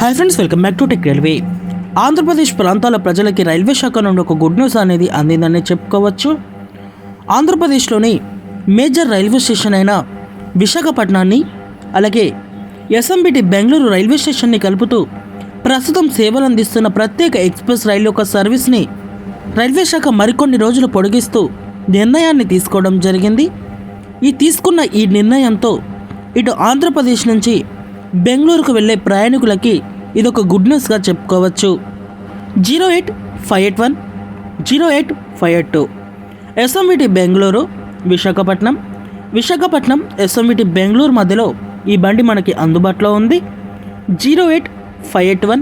Hi friends, welcome back to tech railway. Andhra Pradesh ప్రాంతాల ప్రజలకి railway శాఖ నుండి ఒక గుడ్ న్యూస్ అనేది అందిందని చెప్పుకోవచ్చు. ఆంధ్రప్రదేశ్లోని మేజర్ రైల్వే స్టేషన్ అయిన విశాఖపట్నాన్ని అలాగే ఎస్ఎంబిటి బెంగళూరు రైల్వే స్టేషన్ని కలుపుతూ ప్రస్తుతం సేవలు అందిస్తున్న ప్రత్యేక ఎక్స్ప్రెస్ రైలు యొక్క సర్వీస్ని రైల్వే శాఖ మరికొన్ని రోజులు పొడిగిస్తూ నిర్ణయాన్ని తీసుకోవడం జరిగింది. తీసుకున్న ఈ నిర్ణయంతో ఇటు ఆంధ్రప్రదేశ్ నుంచి బెంగళూరుకు వెళ్ళే ప్రయాణికులకి ఇదొక గుడ్ న్యూస్గా చెప్పుకోవచ్చు. 08581 08582 ఎస్ఎంబిటి బెంగళూరు విశాఖపట్నం ఎస్ఎంబిటి బెంగళూరు మధ్యలో ఈ బండి మనకి అందుబాటులో ఉంది. 08581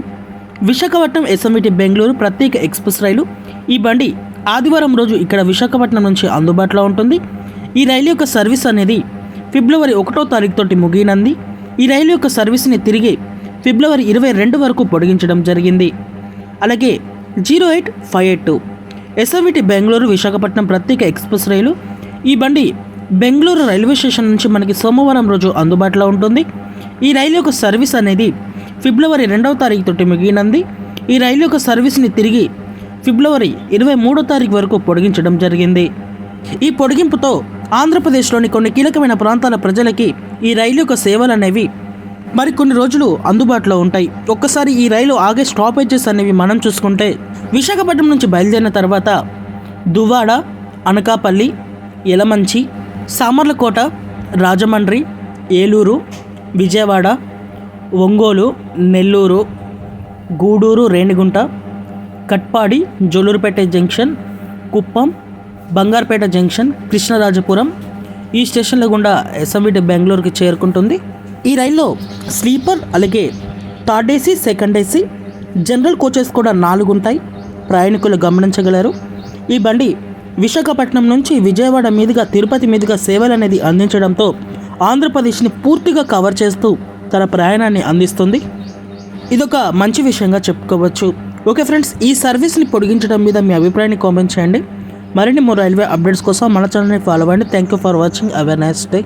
విశాఖపట్నం ఎస్ఎంబిటి బెంగళూరు ప్రత్యేక ఎక్స్ప్రెస్ రైలు. ఈ బండి ఆదివారం రోజు ఇక్కడ విశాఖపట్నం నుంచి అందుబాటులో ఉంటుంది. ఈ రైలు యొక్క సర్వీస్ అనేది ఫిబ్రవరి 1వ తారీఖు తోటి ముగియనుంది. ఈ రైలు యొక్క సర్వీస్ని తిరిగి ఫిబ్రవరి 22 వరకు పొడిగించడం జరిగింది. అలాగే 08582 ఎస్ఎంబిటి బెంగళూరు విశాఖపట్నం ప్రత్యేక ఎక్స్ప్రెస్ రైలు. ఈ బండి బెంగళూరు రైల్వే స్టేషన్ నుంచి మనకి సోమవారం రోజు అందుబాటులో ఉంటుంది. ఈ రైలు యొక్క సర్వీస్ అనేది ఫిబ్రవరి 2వ తారీఖు తోటి ముగియనుంది. ఈ రైలు యొక్క సర్వీస్ని తిరిగి ఫిబ్రవరి 23వ తారీఖు వరకు పొడిగించడం జరిగింది. ఈ పొడిగింపుతో ఆంధ్రప్రదేశ్లోని కొన్ని కీలకమైన ప్రాంతాల ప్రజలకి ఈ రైలు యొక్క సేవలు అనేవి మరికొన్ని రోజులు అందుబాటులో ఉంటాయి. ఒక్కసారి ఈ రైలు ఆగే స్టాపేజెస్ అనేవి మనం చూసుకుంటే విశాఖపట్నం నుంచి బయలుదేరిన తర్వాత దువ్వాడ, అనకాపల్లి, యలమంచి, సామర్లకోట, రాజమండ్రి, ఏలూరు, విజయవాడ, ఒంగోలు, నెల్లూరు, గూడూరు, రేణిగుంట, కట్పాడి, జోలూరుపేట జంక్షన్, కుప్పం, బంగారుపేట జంక్షన్, కృష్ణరాజపురం ఈ స్టేషన్ల గుండా ఎస్ఎంబిటి బెంగళూరుకి చేరుకుంటుంది. ఈ రైల్లో స్లీపర్ అలాగే third AC, second AC, general coaches కూడా 4 ఉంటాయి. ప్రయాణికులు గమనించగలరు. ఈ బండి విశాఖపట్నం నుంచి విజయవాడ మీదుగా తిరుపతి మీదుగా సేవలు అనేది అందించడంతో ఆంధ్రప్రదేశ్ని పూర్తిగా కవర్ చేస్తూ తన ప్రయాణాన్ని అందిస్తుంది. ఇదొక మంచి విషయంగా చెప్పుకోవచ్చు. ఓకే ఫ్రెండ్స్, ఈ సర్వీస్ని పొడిగించడం మీద మీ అభిప్రాయాన్ని కామెంట్ చేయండి. మరిన్ని రైల్వే అప్డేట్స్ కోసం మన ఛానల్ని ఫాలో అవ్వండి. Thank you for watching. Have a nice day.